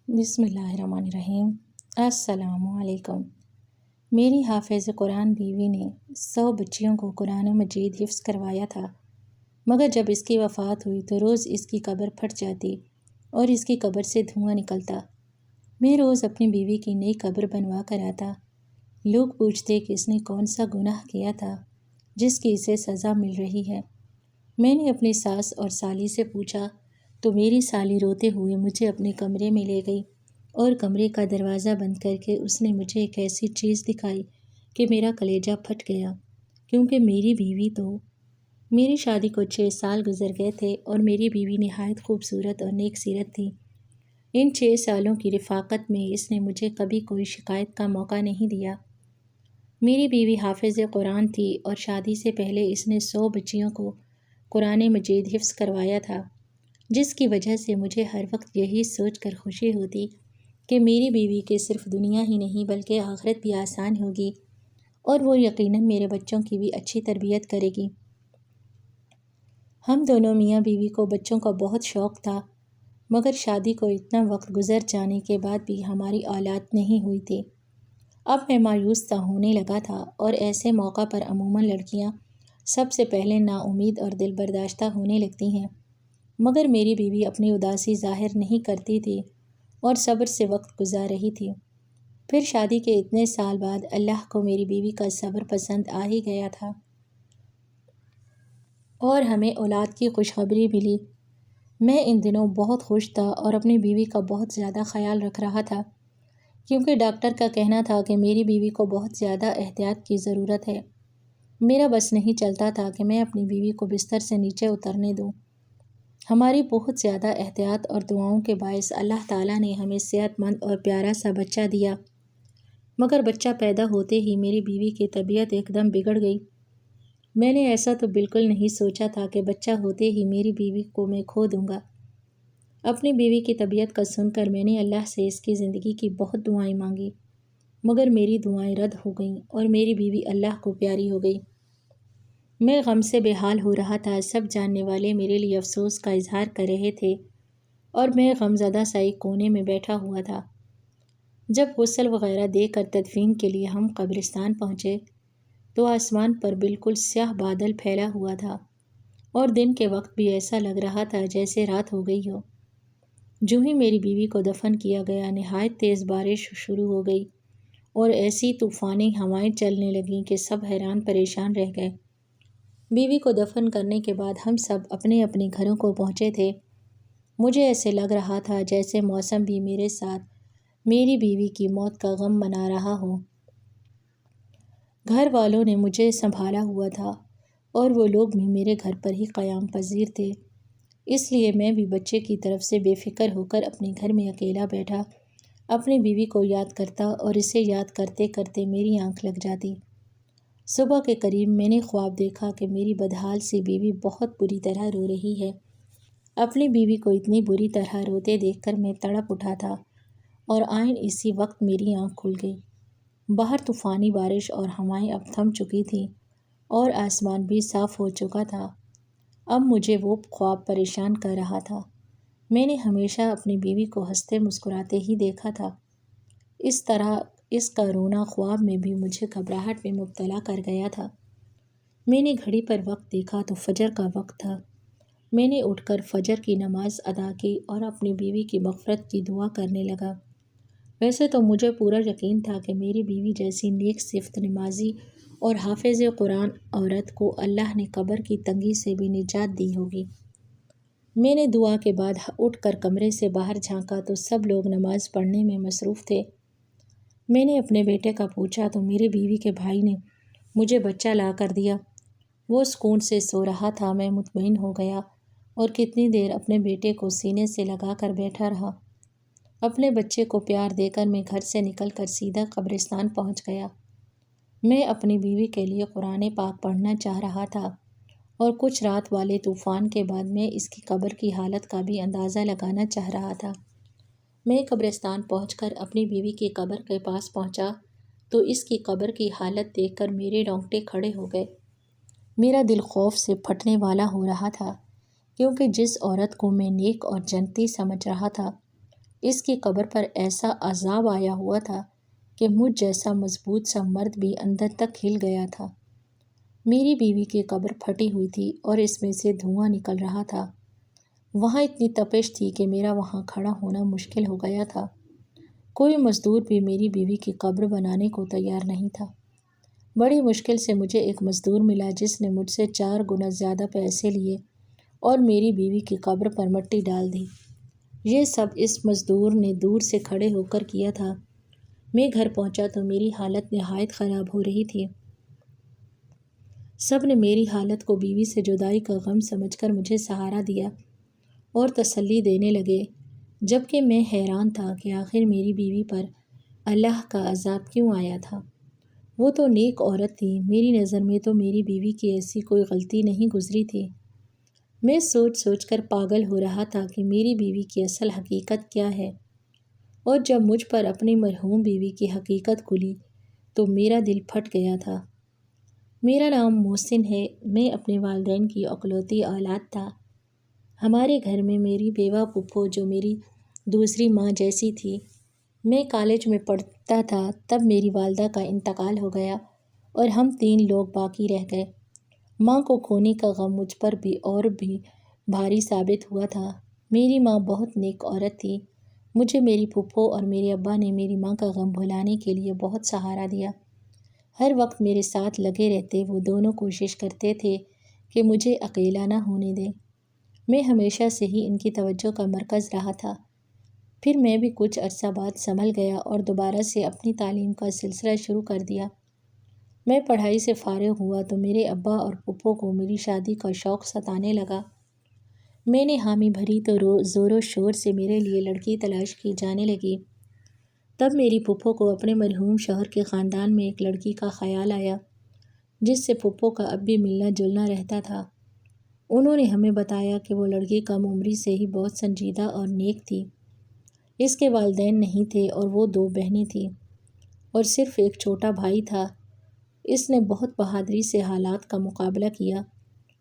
بسم اللہ الرحمن الرحیم۔ السلام علیکم۔ میری حافظ قرآن بیوی نے 100 بچیوں کو قرآن مجید حفظ کروایا تھا، مگر جب اس کی وفات ہوئی تو روز اس کی قبر پھٹ جاتی اور اس کی قبر سے دھواں نکلتا۔ میں روز اپنی بیوی کی نئی قبر بنوا کر آتا۔ لوگ پوچھتے کہ اس نے کون سا گناہ کیا تھا جس کی اسے سزا مل رہی ہے۔ میں نے اپنی ساس اور سالی سے پوچھا تو میری سالی روتے ہوئے مجھے اپنے کمرے میں لے گئی اور کمرے کا دروازہ بند کر کے اس نے مجھے ایک ایسی چیز دکھائی کہ میرا کلیجہ پھٹ گیا، کیونکہ میری شادی کو 6 سال گزر گئے تھے اور میری بیوی نہایت خوبصورت اور نیک سیرت تھی۔ ان 6 سالوں کی رفاقت میں اس نے مجھے کبھی کوئی شکایت کا موقع نہیں دیا۔ میری بیوی حافظ قرآن تھی اور شادی سے پہلے اس نے 100 بچیوں کو قرآن مجید حفظ کروایا تھا، جس کی وجہ سے مجھے ہر وقت یہی سوچ کر خوشی ہوتی کہ میری بیوی کی صرف دنیا ہی نہیں بلکہ آخرت بھی آسان ہوگی اور وہ یقیناً میرے بچوں کی بھی اچھی تربیت کرے گی۔ ہم دونوں میاں بیوی کو بچوں کا بہت شوق تھا، مگر شادی کو اتنا وقت گزر جانے کے بعد بھی ہماری اولاد نہیں ہوئی تھی۔ اب میں مایوس سا ہونے لگا تھا اور ایسے موقع پر عموماً لڑکیاں سب سے پہلے نا امید اور دل برداشتہ ہونے لگتی ہیں، مگر میری بیوی اپنی اداسی ظاہر نہیں کرتی تھی اور صبر سے وقت گزار رہی تھی۔ پھر شادی کے اتنے سال بعد اللہ کو میری بیوی کا صبر پسند آ ہی گیا تھا اور ہمیں اولاد کی خوشخبری ملی۔ میں ان دنوں بہت خوش تھا اور اپنی بیوی کا بہت زیادہ خیال رکھ رہا تھا، کیونکہ ڈاکٹر کا کہنا تھا کہ میری بیوی کو بہت زیادہ احتیاط کی ضرورت ہے۔ میرا بس نہیں چلتا تھا کہ میں اپنی بیوی کو بستر سے نیچے اترنے دوں۔ ہماری بہت زیادہ احتیاط اور دعاؤں کے باعث اللہ تعالیٰ نے ہمیں صحت مند اور پیارا سا بچہ دیا، مگر بچہ پیدا ہوتے ہی میری بیوی کی طبیعت ایک دم بگڑ گئی۔ میں نے ایسا تو بالکل نہیں سوچا تھا کہ بچہ ہوتے ہی میری بیوی کو میں کھو دوں گا۔ اپنی بیوی کی طبیعت کا سن کر میں نے اللہ سے اس کی زندگی کی بہت دعائیں مانگی، مگر میری دعائیں رد ہو گئیں اور میری بیوی اللہ کو پیاری ہو گئی۔ میں غم سے بے حال ہو رہا تھا۔ سب جاننے والے میرے لیے افسوس کا اظہار کر رہے تھے اور میں غم زدہ سا ایک کونے میں بیٹھا ہوا تھا۔ جب غسل وغیرہ دے کر تدفین کے لیے ہم قبرستان پہنچے تو آسمان پر بالکل سیاہ بادل پھیلا ہوا تھا اور دن کے وقت بھی ایسا لگ رہا تھا جیسے رات ہو گئی ہو۔ جو ہی میری بیوی کو دفن کیا گیا، نہایت تیز بارش شروع ہو گئی اور ایسی طوفانی ہوائیں چلنے لگیں کہ سب حیران پریشان رہ گئے۔ بیوی کو دفن کرنے کے بعد ہم سب اپنے اپنے گھروں کو پہنچے تھے۔ مجھے ایسے لگ رہا تھا جیسے موسم بھی میرے ساتھ میری بیوی کی موت کا غم منا رہا ہو۔ گھر والوں نے مجھے سنبھالا ہوا تھا اور وہ لوگ بھی میرے گھر پر ہی قیام پذیر تھے، اس لیے میں بھی بچے کی طرف سے بے فکر ہو کر اپنے گھر میں اکیلا بیٹھا اپنی بیوی کو یاد کرتا اور اسے یاد کرتے کرتے میری آنکھ لگ جاتی۔ صبح کے قریب میں نے خواب دیکھا کہ میری بدحال سی بیوی بہت بری طرح رو رہی ہے۔ اپنی بیوی کو اتنی بری طرح روتے دیکھ کر میں تڑپ اٹھا تھا اور عین اسی وقت میری آنکھ کھل گئی۔ باہر طوفانی بارش اور ہوائیں اب تھم چکی تھیں اور آسمان بھی صاف ہو چکا تھا۔ اب مجھے وہ خواب پریشان کر رہا تھا۔ میں نے ہمیشہ اپنی بیوی کو ہنستے مسکراتے ہی دیکھا تھا، اس طرح اس کا رونا خواب میں بھی مجھے گھبراہٹ میں مبتلا کر گیا تھا۔ میں نے گھڑی پر وقت دیکھا تو فجر کا وقت تھا۔ میں نے اٹھ کر فجر کی نماز ادا کی اور اپنی بیوی کی مغفرت کی دعا کرنے لگا۔ ویسے تو مجھے پورا یقین تھا کہ میری بیوی جیسی نیک صفت نمازی اور حافظ قرآن عورت کو اللہ نے قبر کی تنگی سے بھی نجات دی ہوگی۔ میں نے دعا کے بعد اٹھ کر کمرے سے باہر جھانکا تو سب لوگ نماز پڑھنے میں مصروف تھے۔ میں نے اپنے بیٹے کا پوچھا تو میری بیوی کے بھائی نے مجھے بچہ لا کر دیا۔ وہ سکون سے سو رہا تھا۔ میں مطمئن ہو گیا اور کتنی دیر اپنے بیٹے کو سینے سے لگا کر بیٹھا رہا۔ اپنے بچے کو پیار دے کر میں گھر سے نکل کر سیدھا قبرستان پہنچ گیا۔ میں اپنی بیوی کے لیے قرآن پاک پڑھنا چاہ رہا تھا اور کچھ رات والے طوفان کے بعد میں اس کی قبر کی حالت کا بھی اندازہ لگانا چاہ رہا تھا۔ میں قبرستان پہنچ کر اپنی بیوی کی قبر کے پاس پہنچا تو اس کی قبر کی حالت دیکھ کر میرے رونگٹے کھڑے ہو گئے۔ میرا دل خوف سے پھٹنے والا ہو رہا تھا، کیونکہ جس عورت کو میں نیک اور جنتی سمجھ رہا تھا اس کی قبر پر ایسا عذاب آیا ہوا تھا کہ مجھ جیسا مضبوط سا مرد بھی اندر تک ہل گیا تھا۔ میری بیوی کی قبر پھٹی ہوئی تھی اور اس میں سے دھواں نکل رہا تھا۔ وہاں اتنی تپش تھی کہ میرا وہاں کھڑا ہونا مشکل ہو گیا تھا۔ کوئی مزدور بھی میری بیوی کی قبر بنانے کو تیار نہیں تھا۔ بڑی مشکل سے مجھے ایک مزدور ملا جس نے مجھ سے 4 گنا زیادہ پیسے لیے اور میری بیوی کی قبر پر مٹی ڈال دی۔ یہ سب اس مزدور نے دور سے کھڑے ہو کر کیا تھا۔ میں گھر پہنچا تو میری حالت نہایت خراب ہو رہی تھی۔ سب نے میری حالت کو بیوی سے جدائی کا غم سمجھ کر مجھے سہارا دیا اور تسلی دینے لگے، جبکہ میں حیران تھا کہ آخر میری بیوی پر اللہ کا عذاب کیوں آیا تھا۔ وہ تو نیک عورت تھی، میری نظر میں تو میری بیوی کی ایسی کوئی غلطی نہیں گزری تھی۔ میں سوچ سوچ کر پاگل ہو رہا تھا کہ میری بیوی کی اصل حقیقت کیا ہے، اور جب مجھ پر اپنی مرحوم بیوی کی حقیقت کھلی تو میرا دل پھٹ گیا تھا۔ میرا نام محسن ہے، میں اپنے والدین کی اکلوتی اولاد تھا۔ ہمارے گھر میں میری بیوہ پھپھو جو میری دوسری ماں جیسی تھی۔ میں کالج میں پڑھتا تھا تب میری والدہ کا انتقال ہو گیا اور ہم 3 لوگ باقی رہ گئے۔ ماں کو کھونے کا غم مجھ پر بھی اور بھی بھاری ثابت ہوا تھا۔ میری ماں بہت نیک عورت تھی۔ مجھے میری پھپھو اور میرے ابا نے میری ماں کا غم بھلانے کے لیے بہت سہارا دیا۔ ہر وقت میرے ساتھ لگے رہتے، وہ دونوں کوشش کرتے تھے کہ مجھے اکیلا نہ ہونے دیں۔ میں ہمیشہ سے ہی ان کی توجہ کا مرکز رہا تھا۔ پھر میں بھی کچھ عرصہ بعد سنبھل گیا اور دوبارہ سے اپنی تعلیم کا سلسلہ شروع کر دیا۔ میں پڑھائی سے فارغ ہوا تو میرے ابا اور پھپھو کو میری شادی کا شوق ستانے لگا۔ میں نے حامی بھری تو زور و شور سے میرے لیے لڑکی تلاش کی جانے لگی۔ تب میری پھپھو کو اپنے مرحوم شوہر کے خاندان میں ایک لڑکی کا خیال آیا جس سے پھپھو کا اب بھی ملنا جلنا رہتا تھا۔ انہوں نے ہمیں بتایا کہ وہ لڑکی کم عمری سے ہی بہت سنجیدہ اور نیک تھی۔ اس کے والدین نہیں تھے اور وہ 2 بہنیں تھیں اور صرف ایک چھوٹا بھائی تھا۔ اس نے بہت بہادری سے حالات کا مقابلہ کیا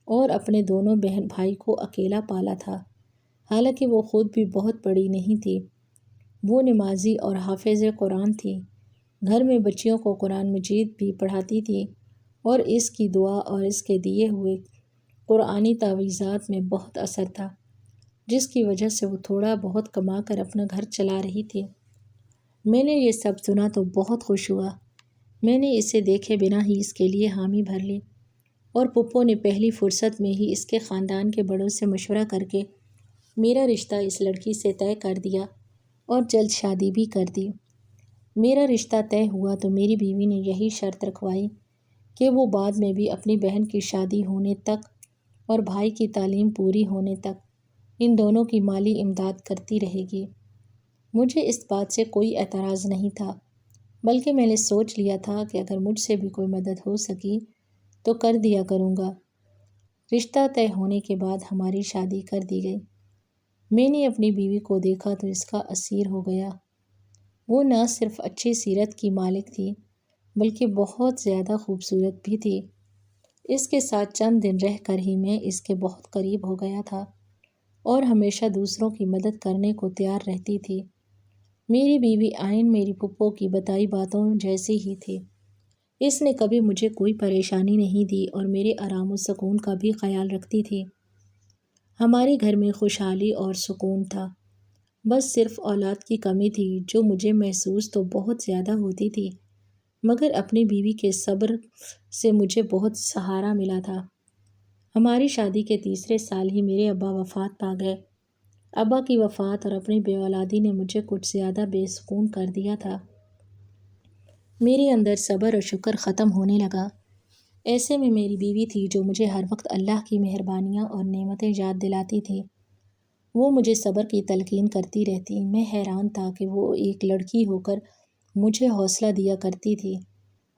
اور اپنے دونوں بہن بھائی کو اکیلا پالا تھا، حالانکہ وہ خود بھی بہت بڑی نہیں تھی۔ وہ نمازی اور حافظ قرآن تھی، گھر میں بچیوں کو قرآن مجید بھی پڑھاتی تھی اور اس کی دعا اور اس کے دیے ہوئے قرآنی تعویذات میں بہت اثر تھا، جس کی وجہ سے وہ تھوڑا بہت کما کر اپنا گھر چلا رہی تھی۔ میں نے یہ سب سنا تو بہت خوش ہوا۔ میں نے اسے دیکھے بنا ہی اس کے لیے حامی بھر لی اور پھپھو نے پہلی فرصت میں ہی اس کے خاندان کے بڑوں سے مشورہ کر کے میرا رشتہ اس لڑکی سے طے کر دیا اور جلد شادی بھی کر دی۔ میرا رشتہ طے ہوا تو میری بیوی نے یہی شرط رکھوائی کہ وہ بعد میں بھی اپنی بہن کی شادی ہونے تک اور بھائی کی تعلیم پوری ہونے تک ان دونوں کی مالی امداد کرتی رہے گی۔ مجھے اس بات سے کوئی اعتراض نہیں تھا، بلکہ میں نے سوچ لیا تھا کہ اگر مجھ سے بھی کوئی مدد ہو سکی تو کر دیا کروں گا۔ رشتہ طے ہونے کے بعد ہماری شادی کر دی گئی۔ میں نے اپنی بیوی کو دیکھا تو اس کا اسیر ہو گیا۔ وہ نہ صرف اچھی سیرت کی مالک تھی بلکہ بہت زیادہ خوبصورت بھی تھی۔ اس کے ساتھ چند دن رہ کر ہی میں اس کے بہت قریب ہو گیا تھا اور ہمیشہ دوسروں کی مدد کرنے کو تیار رہتی تھی۔ میری بیوی عین میری پھپھو کی بتائی باتوں جیسی ہی تھی۔ اس نے کبھی مجھے کوئی پریشانی نہیں دی اور میرے آرام و سکون کا بھی خیال رکھتی تھی۔ ہمارے گھر میں خوشحالی اور سکون تھا، بس صرف اولاد کی کمی تھی جو مجھے محسوس تو بہت زیادہ ہوتی تھی، مگر اپنی بیوی کے صبر سے مجھے بہت سہارا ملا تھا۔ ہماری شادی کے تیسرے سال ہی میرے ابا وفات پا گئے۔ ابا کی وفات اور اپنی بے اولادی نے مجھے کچھ زیادہ بے سکون کر دیا تھا۔ میرے اندر صبر اور شکر ختم ہونے لگا۔ ایسے میں میری بیوی تھی جو مجھے ہر وقت اللہ کی مہربانیاں اور نعمتیں یاد دلاتی تھی۔ وہ مجھے صبر کی تلقین کرتی رہتی۔ میں حیران تھا کہ وہ ایک لڑکی ہو کر مجھے حوصلہ دیا کرتی تھی،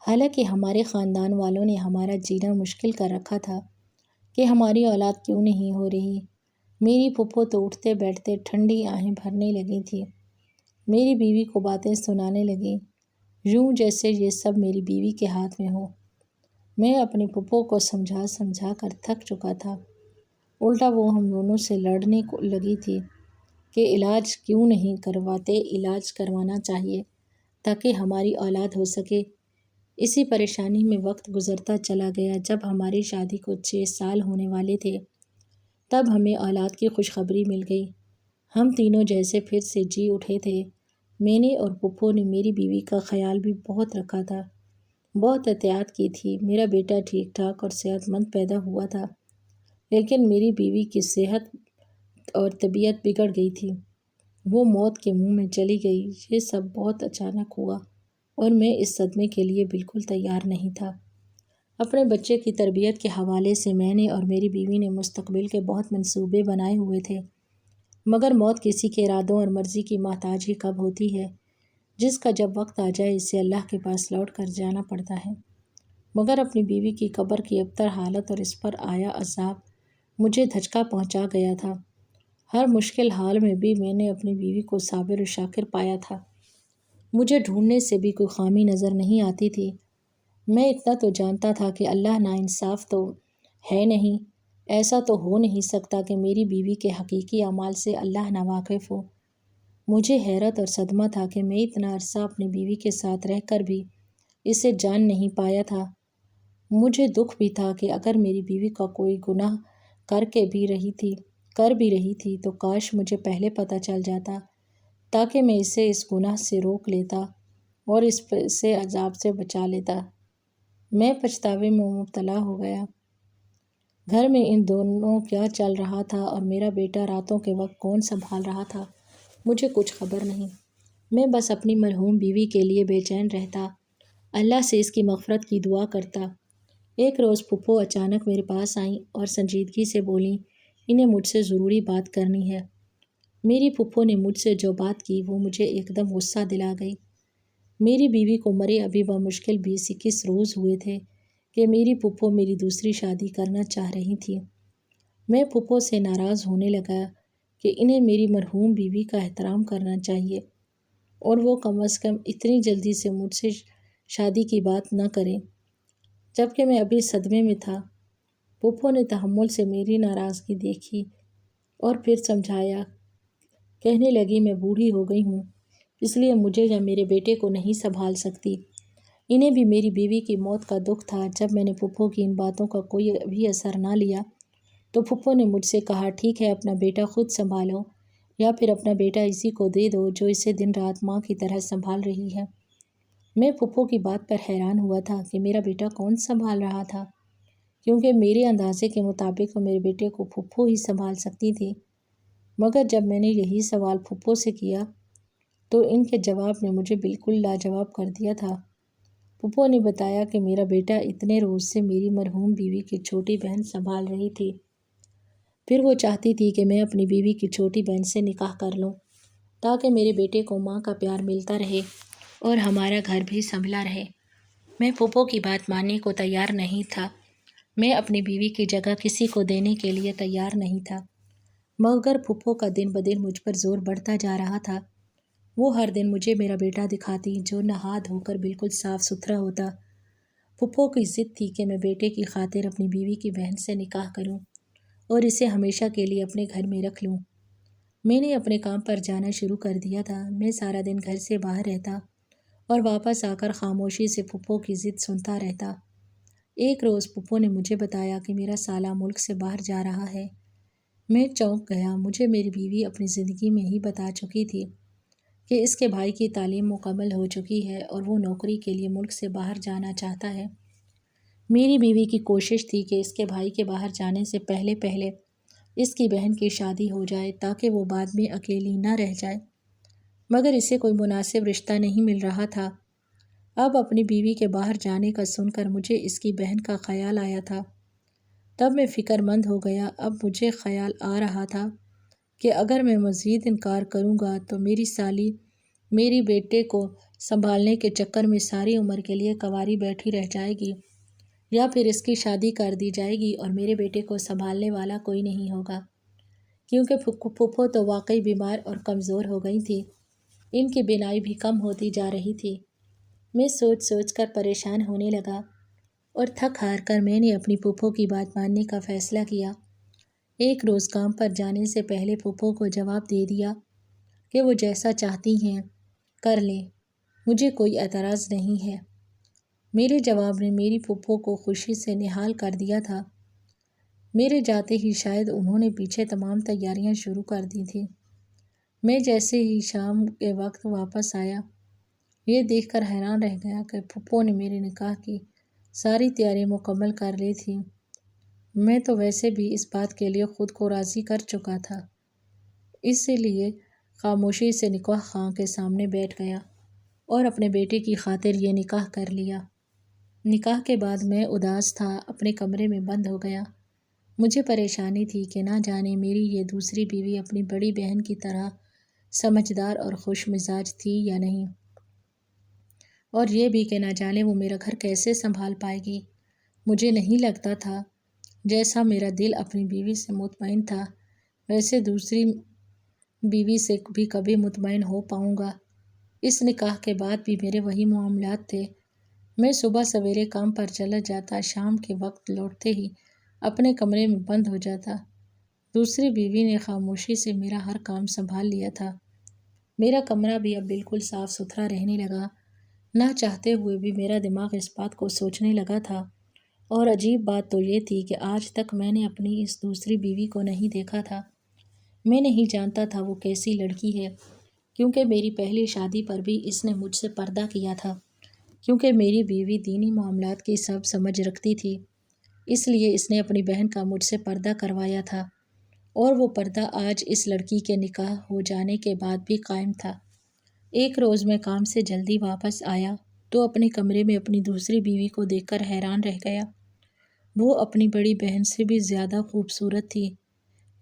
حالانکہ ہمارے خاندان والوں نے ہمارا جینا مشکل کر رکھا تھا کہ ہماری اولاد کیوں نہیں ہو رہی۔ میری پھپھو تو اٹھتے بیٹھتے ٹھنڈی آہیں بھرنے لگی تھی، میری بیوی کو باتیں سنانے لگی، یوں جیسے یہ سب میری بیوی کے ہاتھ میں ہو۔ میں اپنی پھپھو کو سمجھا سمجھا کر تھک چکا تھا، الٹا وہ ہم دونوں سے لڑنے کو لگی تھی۔ کہ علاج کیوں نہیں کرواتے، علاج کروانا چاہیے تاکہ ہماری اولاد ہو سکے۔ اسی پریشانی میں وقت گزرتا چلا گیا۔ جب ہماری شادی کو 6 سال ہونے والے تھے تب ہمیں اولاد کی خوشخبری مل گئی۔ ہم تینوں جیسے پھر سے جی اٹھے تھے۔ میں نے اور پھپھو نے میری بیوی کا خیال بھی بہت رکھا تھا، بہت احتیاط کی تھی۔ میرا بیٹا ٹھیک ٹھاک اور صحت مند پیدا ہوا تھا، لیکن میری بیوی کی صحت اور طبیعت بگڑ گئی تھی۔ وہ موت کے منہ میں چلی گئی۔ یہ سب بہت اچانک ہوا اور میں اس صدمے کے لیے بالکل تیار نہیں تھا۔ اپنے بچے کی تربیت کے حوالے سے میں نے اور میری بیوی نے مستقبل کے بہت منصوبے بنائے ہوئے تھے، مگر موت کسی کے ارادوں اور مرضی کی محتاج ہی کب ہوتی ہے، جس کا جب وقت آ جائے اسے اللہ کے پاس لوٹ کر جانا پڑتا ہے۔ مگر اپنی بیوی کی قبر کی ابتر حالت اور اس پر آیا عذاب مجھے دھچکا پہنچا گیا تھا۔ ہر مشکل حال میں بھی میں نے اپنی بیوی کو صابر و شاکر پایا تھا۔ مجھے ڈھونڈنے سے بھی کوئی خامی نظر نہیں آتی تھی۔ میں اتنا تو جانتا تھا کہ اللہ ناانصاف تو ہے نہیں، ایسا تو ہو نہیں سکتا کہ میری بیوی کے حقیقی اعمال سے اللہ ناواقف ہو۔ مجھے حیرت اور صدمہ تھا کہ میں اتنا عرصہ اپنی بیوی کے ساتھ رہ کر بھی اسے جان نہیں پایا تھا۔ مجھے دکھ بھی تھا کہ اگر میری بیوی کا کوئی گناہ کر بھی رہی تھی تو کاش مجھے پہلے پتہ چل جاتا تاکہ میں اسے اس گناہ سے روک لیتا اور اسے عذاب سے بچا لیتا۔ میں پچھتاوے میں مبتلا ہو گیا۔ گھر میں ان دونوں کیا چل رہا تھا اور میرا بیٹا راتوں کے وقت کون سنبھال رہا تھا، مجھے کچھ خبر نہیں۔ میں بس اپنی مرحوم بیوی کے لیے بے چین رہتا، اللہ سے اس کی مغفرت کی دعا کرتا۔ ایک روز پھپھو اچانک میرے پاس آئیں اور سنجیدگی سے بولیں، انہیں مجھ سے ضروری بات کرنی ہے۔ میری پھپھو نے مجھ سے جو بات کی وہ مجھے ایک دم غصہ دلا گئی۔ میری بیوی کو مرے ابھی بمشکل 20-21 روز ہوئے تھے کہ میری پھپھو میری دوسری شادی کرنا چاہ رہی تھی۔ میں پھپھو سے ناراض ہونے لگا کہ انہیں میری مرحوم بیوی کا احترام کرنا چاہیے اور وہ کم از کم اتنی جلدی سے مجھ سے شادی کی بات نہ کریں، جبکہ میں ابھی صدمے میں تھا۔ پھپھو نے تحمل سے میری ناراضگی دیکھی اور پھر سمجھایا۔ کہنے لگی، میں بوڑھی ہو گئی ہوں، اس لیے مجھے یا میرے بیٹے کو نہیں سنبھال سکتی۔ انہیں بھی میری بیوی کی موت کا دکھ تھا۔ جب میں نے پھپھو کی ان باتوں کا کوئی بھی اثر نہ لیا تو پھپھو نے مجھ سے کہا، ٹھیک ہے، اپنا بیٹا خود سنبھالو یا پھر اپنا بیٹا اسی کو دے دو جو اسے دن رات ماں کی طرح سنبھال رہی ہے۔ میں پھپھو کی بات پر حیران ہوا تھا کہ میرا بیٹا کون سنبھال رہا تھا، کیونکہ میرے اندازے کے مطابق میرے بیٹے کو پھپھو ہی سنبھال سکتی تھی۔ مگر جب میں نے یہی سوال پھپھو سے کیا تو ان کے جواب نے مجھے بالکل لاجواب کر دیا تھا۔ پھپھو نے بتایا کہ میرا بیٹا اتنے روز سے میری مرحوم بیوی کی چھوٹی بہن سنبھال رہی تھی، پھر وہ چاہتی تھی کہ میں اپنی بیوی کی چھوٹی بہن سے نکاح کر لوں تاکہ میرے بیٹے کو ماں کا پیار ملتا رہے اور ہمارا گھر بھی سنبھلا رہے۔ میں پھپھو کی بات ماننے کو تیار نہیں تھا۔ میں اپنی بیوی کی جگہ کسی کو دینے کے لیے تیار نہیں تھا، مگر پھپھو کا دن بدن مجھ پر زور بڑھتا جا رہا تھا۔ وہ ہر دن مجھے میرا بیٹا دکھاتی جو نہا دھو کر بالکل صاف ستھرا ہوتا۔ پھپھو کی ضد تھی کہ میں بیٹے کی خاطر اپنی بیوی کی بہن سے نکاح کروں اور اسے ہمیشہ کے لیے اپنے گھر میں رکھ لوں۔ میں نے اپنے کام پر جانا شروع کر دیا تھا۔ میں سارا دن گھر سے باہر رہتا اور واپس آ کر خاموشی سے پھپھو کی ضد سنتا رہتا۔ ایک روز پھپھو نے مجھے بتایا کہ میرا سالہ ملک سے باہر جا رہا ہے۔ میں چونک گیا۔ مجھے میری بیوی اپنی زندگی میں ہی بتا چکی تھی کہ اس کے بھائی کی تعلیم مکمل ہو چکی ہے اور وہ نوکری کے لیے ملک سے باہر جانا چاہتا ہے۔ میری بیوی کی کوشش تھی کہ اس کے بھائی کے باہر جانے سے پہلے اس کی بہن کی شادی ہو جائے تاکہ وہ بعد میں اکیلی نہ رہ جائے، مگر اسے کوئی مناسب رشتہ نہیں مل رہا تھا۔ اب اپنی بیوی کے باہر جانے کا سن کر مجھے اس کی بہن کا خیال آیا تھا۔ تب میں فکر مند ہو گیا۔ اب مجھے خیال آ رہا تھا کہ اگر میں مزید انکار کروں گا تو میری سالی میری بیٹے کو سنبھالنے کے چکر میں ساری عمر کے لیے کنواری بیٹھی رہ جائے گی، یا پھر اس کی شادی کر دی جائے گی اور میرے بیٹے کو سنبھالنے والا کوئی نہیں ہوگا، کیونکہ پھپھو تو واقعی بیمار اور کمزور ہو گئی تھی۔ ان کی بینائی بھی کم ہوتی جا رہی تھی۔ میں سوچ کر پریشان ہونے لگا اور تھک ہار کر میں نے اپنی پھپھو کی بات ماننے کا فیصلہ کیا۔ ایک روز کام پر جانے سے پہلے پھپھو کو جواب دے دیا کہ وہ جیسا چاہتی ہیں کر لیں، مجھے کوئی اعتراض نہیں ہے۔ میرے جواب نے میری پھپھو کو خوشی سے نہال کر دیا تھا۔ میرے جاتے ہی شاید انہوں نے پیچھے تمام تیاریاں شروع کر دی تھیں۔ میں جیسے ہی شام کے وقت واپس آیا، یہ دیکھ کر حیران رہ گیا کہ پھپھو نے میرے نکاح کی ساری تیاری مکمل کر لی تھی۔ میں تو ویسے بھی اس بات کے لیے خود کو راضی کر چکا تھا، اسی لیے خاموشی سے نکاح خواہ کے سامنے بیٹھ گیا اور اپنے بیٹے کی خاطر یہ نکاح کر لیا۔ نکاح کے بعد میں اداس تھا، اپنے کمرے میں بند ہو گیا۔ مجھے پریشانی تھی کہ نہ جانے میری یہ دوسری بیوی اپنی بڑی بہن کی طرح سمجھدار اور خوش مزاج تھی یا نہیں، اور یہ بھی کہ نہ جانے وہ میرا گھر کیسے سنبھال پائے گی۔ مجھے نہیں لگتا تھا جیسا میرا دل اپنی بیوی سے مطمئن تھا ویسے دوسری بیوی سے بھی کبھی مطمئن ہو پاؤں گا۔ اس نکاح کے بعد بھی میرے وہی معاملات تھے۔ میں صبح سویرے کام پر چلا جاتا، شام کے وقت لوٹتے ہی اپنے کمرے میں بند ہو جاتا۔ دوسری بیوی نے خاموشی سے میرا ہر کام سنبھال لیا تھا۔ میرا کمرہ بھی اب بالکل صاف ستھرا رہنے لگا۔ نہ چاہتے ہوئے بھی میرا دماغ اس بات کو سوچنے لگا تھا، اور عجیب بات تو یہ تھی کہ آج تک میں نے اپنی اس دوسری بیوی کو نہیں دیکھا تھا۔ میں نہیں جانتا تھا وہ کیسی لڑکی ہے، کیونکہ میری پہلی شادی پر بھی اس نے مجھ سے پردہ کیا تھا۔ کیونکہ میری بیوی دینی معاملات کی سب سمجھ رکھتی تھی، اس لیے اس نے اپنی بہن کا مجھ سے پردہ کروایا تھا، اور وہ پردہ آج اس لڑکی کے نکاح ہو جانے کے بعد بھی قائم تھا۔ ایک روز میں کام سے جلدی واپس آیا تو اپنے کمرے میں اپنی دوسری بیوی کو دیکھ کر حیران رہ گیا۔ وہ اپنی بڑی بہن سے بھی زیادہ خوبصورت تھی،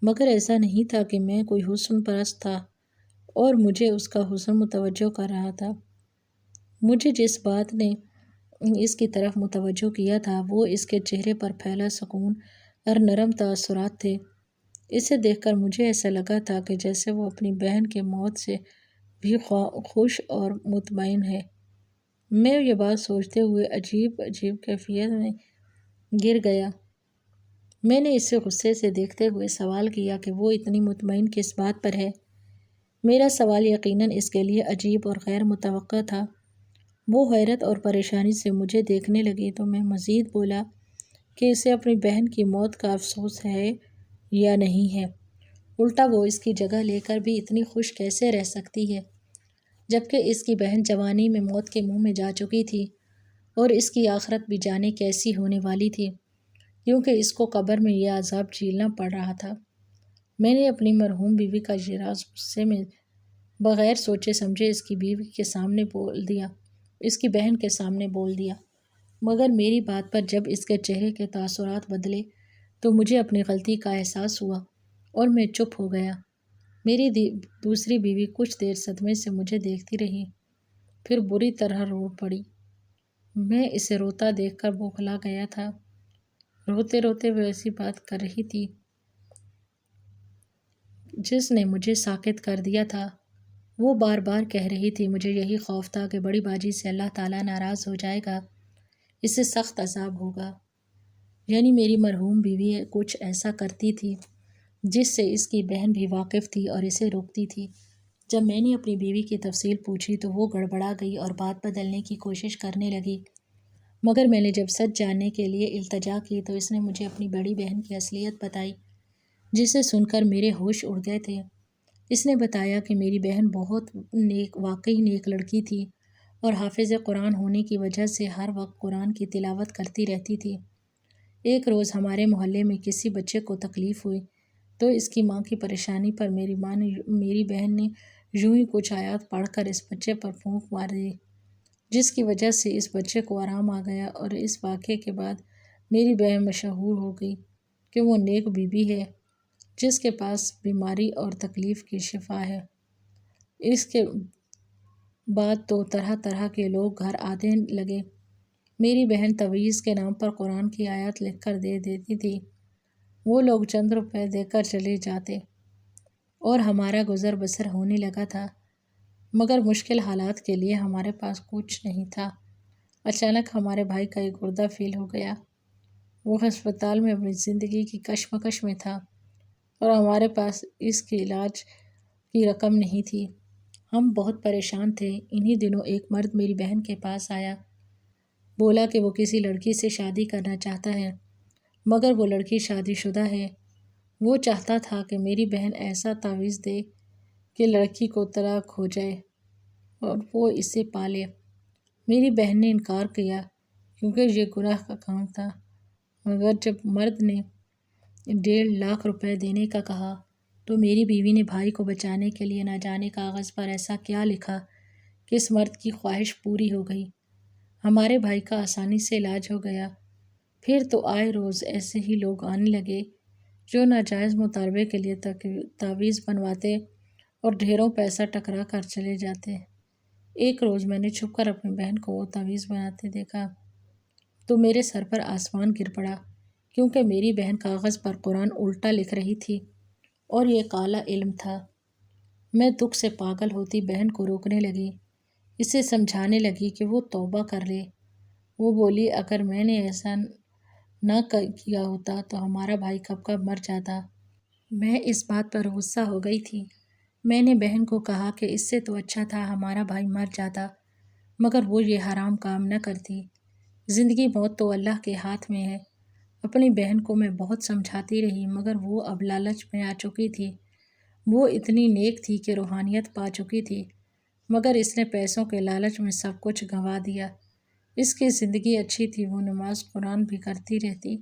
مگر ایسا نہیں تھا کہ میں کوئی حسن پرست تھا اور مجھے اس کا حسن متوجہ کر رہا تھا۔ مجھے جس بات نے اس کی طرف متوجہ کیا تھا وہ اس کے چہرے پر پھیلا سکون اور نرم تاثرات تھے۔ اسے دیکھ کر مجھے ایسا لگا تھا کہ جیسے وہ اپنی بہن کے موت سے بھی خوش اور مطمئن ہے۔ میں یہ بات سوچتے ہوئے عجیب کیفیت میں گر گیا۔ میں نے اسے غصے سے دیکھتے ہوئے سوال کیا کہ وہ اتنی مطمئن کس بات پر ہے؟ میرا سوال یقیناً اس کے لیے عجیب اور غیر متوقع تھا۔ وہ حیرت اور پریشانی سے مجھے دیکھنے لگی تو میں مزید بولا کہ اسے اپنی بہن کی موت کا افسوس ہے یا نہیں ہے، الٹا وہ اس کی جگہ لے کر بھی اتنی خوش کیسے رہ سکتی ہے، جبکہ اس کی بہن جوانی میں موت کے منہ میں جا چکی تھی، اور اس کی آخرت بھی جانے کیسی ہونے والی تھی، کیونکہ اس کو قبر میں یہ عذاب جھیلنا پڑ رہا تھا۔ میں نے اپنی مرحوم بیوی کا یہ راز غصے میں بغیر سوچے سمجھے اس کی بیوی کے سامنے بول دیا، اس کی بہن کے سامنے بول دیا، مگر میری بات پر جب اس کے چہرے کے تاثرات بدلے تو مجھے اپنی غلطی کا احساس ہوا اور میں چپ ہو گیا۔ میری دوسری بیوی کچھ دیر صدمے سے مجھے دیکھتی رہی، پھر بری طرح رو پڑی۔ میں اسے روتا دیکھ کر بوکھلا گیا تھا۔ روتے روتے وہ ایسی بات کر رہی تھی جس نے مجھے ساکت کر دیا تھا۔ وہ بار بار کہہ رہی تھی مجھے یہی خوف تھا کہ بڑی باجی سے اللہ تعالیٰ ناراض ہو جائے گا، اسے سخت عذاب ہوگا۔ یعنی میری مرحوم بیوی کچھ ایسا کرتی تھی جس سے اس کی بہن بھی واقف تھی اور اسے روکتی تھی۔ جب میں نے اپنی بیوی کی تفصیل پوچھی تو وہ گڑبڑا گئی اور بات بدلنے کی کوشش کرنے لگی، مگر میں نے جب سچ جاننے کے لیے التجا کی تو اس نے مجھے اپنی بڑی بہن کی اصلیت بتائی، جسے سن کر میرے ہوش اڑ گئے تھے۔ اس نے بتایا کہ میری بہن بہت واقعی نیک لڑکی تھی اور حافظ قرآن ہونے کی وجہ سے ہر وقت قرآن کی تلاوت کرتی رہتی تھی۔ ایک روز ہمارے محلے میں کسی بچے کو تکلیف ہوئی تو اس کی ماں کی پریشانی پر میری بہن نے یوں ہی کچھ آیات پڑھ کر اس بچے پر پھونک مار دی، جس کی وجہ سے اس بچے کو آرام آ گیا، اور اس واقعے کے بعد میری بہن مشہور ہو گئی کہ وہ نیک بیوی ہے جس کے پاس بیماری اور تکلیف کی شفا ہے۔ اس کے بعد تو طرح طرح کے لوگ گھر آنے لگے۔ میری بہن تویز کے نام پر قرآن کی آیات لکھ کر دے دیتی تھی، وہ لوگ چند روپے دے کر چلے جاتے اور ہمارا گزر بسر ہونے لگا تھا، مگر مشکل حالات کے لیے ہمارے پاس کچھ نہیں تھا۔ اچانک ہمارے بھائی کا ایک گردہ فیل ہو گیا۔ وہ ہسپتال میں اپنی زندگی کی کشمکش میں تھا اور ہمارے پاس اس کے علاج کی رقم نہیں تھی۔ ہم بہت پریشان تھے۔ انہی دنوں ایک مرد میری بہن کے پاس آیا، بولا کہ وہ کسی لڑکی سے شادی کرنا چاہتا ہے، مگر وہ لڑکی شادی شدہ ہے۔ وہ چاہتا تھا کہ میری بہن ایسا تعویذ دے کہ لڑکی کو طلاق ہو جائے اور وہ اسے پالے۔ میری بہن نے انکار کیا کیونکہ یہ گناہ کا کام تھا، مگر جب مرد نے 1.5 لاکھ روپے دینے کا کہا تو میری بیوی نے بھائی کو بچانے کے لیے نہ جانے کاغذ پر ایسا کیا لکھا کہ اس مرد کی خواہش پوری ہو گئی۔ ہمارے بھائی کا آسانی سے علاج ہو گیا۔ پھر تو آئے روز ایسے ہی لوگ آنے لگے جو ناجائز مطالبے کے لیے تعویذ بنواتے اور ڈھیروں پیسہ ٹکرا کر چلے جاتے۔ ایک روز میں نے چھپ کر اپنی بہن کو وہ تعویذ بناتے دیکھا تو میرے سر پر آسمان گر پڑا، کیونکہ میری بہن کاغذ پر قرآن الٹا لکھ رہی تھی اور یہ کالا علم تھا۔ میں دکھ سے پاگل ہوتی بہن کو روکنے لگی، اسے سمجھانے لگی کہ وہ توبہ کر لے۔ وہ بولی، اگر میں نے ایسا نہ کیا ہوتا تو ہمارا بھائی کب کا مر جاتا۔ میں اس بات پر غصہ ہو گئی تھی۔ میں نے بہن کو کہا کہ اس سے تو اچھا تھا ہمارا بھائی مر جاتا، مگر وہ یہ حرام کام نہ کرتی۔ زندگی موت تو اللہ کے ہاتھ میں ہے۔ اپنی بہن کو میں بہت سمجھاتی رہی، مگر وہ اب لالچ میں آ چکی تھی۔ وہ اتنی نیک تھی کہ روحانیت پا چکی تھی، مگر اس نے پیسوں کے لالچ میں سب کچھ گنوا دیا۔ اس کی زندگی اچھی تھی، وہ نماز قرآن بھی کرتی رہتی،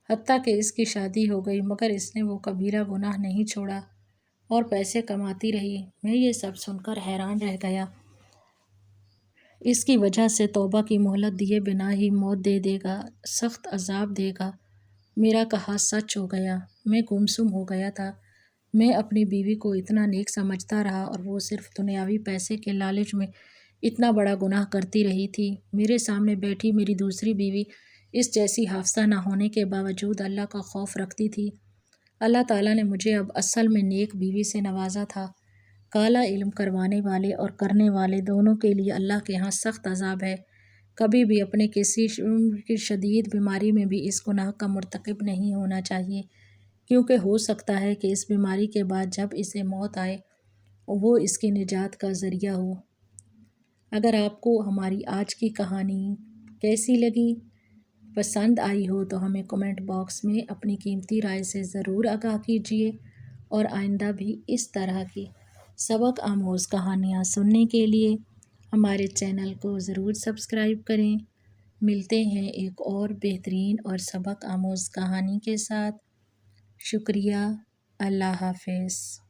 حتیٰ کہ اس کی شادی ہو گئی، مگر اس نے وہ کبیرہ گناہ نہیں چھوڑا اور پیسے کماتی رہی۔ میں یہ سب سن کر حیران رہ گیا۔ اس کی وجہ سے توبہ کی مہلت دیے بنا ہی موت دے دے گا، سخت عذاب دے گا۔ میرا کہا سچ ہو گیا۔ میں گمسم ہو گیا تھا۔ میں اپنی بیوی کو اتنا نیک سمجھتا رہا اور وہ صرف دنیاوی پیسے کے لالچ میں اتنا بڑا گناہ کرتی رہی تھی۔ میرے سامنے بیٹھی میری دوسری بیوی اس جیسی حافظہ نہ ہونے کے باوجود اللہ کا خوف رکھتی تھی۔ اللہ تعالیٰ نے مجھے اب اصل میں نیک بیوی سے نوازا تھا۔ کالا علم کروانے والے اور کرنے والے دونوں کے لیے اللہ کے ہاں سخت عذاب ہے۔ کبھی بھی اپنے کسی کی شدید بیماری میں بھی اس گناہ کا مرتکب نہیں ہونا چاہیے، کیونکہ ہو سکتا ہے کہ اس بیماری کے بعد جب اسے موت آئے وہ اس کی نجات کا ذریعہ ہو۔ اگر آپ کو ہماری آج کی کہانی کیسی لگی، پسند آئی ہو تو ہمیں کمنٹ باکس میں اپنی قیمتی رائے سے ضرور آگاہ کیجیے، اور آئندہ بھی اس طرح کی سبق آموز کہانیاں سننے کے لیے ہمارے چینل کو ضرور سبسکرائب کریں۔ ملتے ہیں ایک اور بہترین اور سبق آموز کہانی کے ساتھ۔ شکریہ۔ اللہ حافظ۔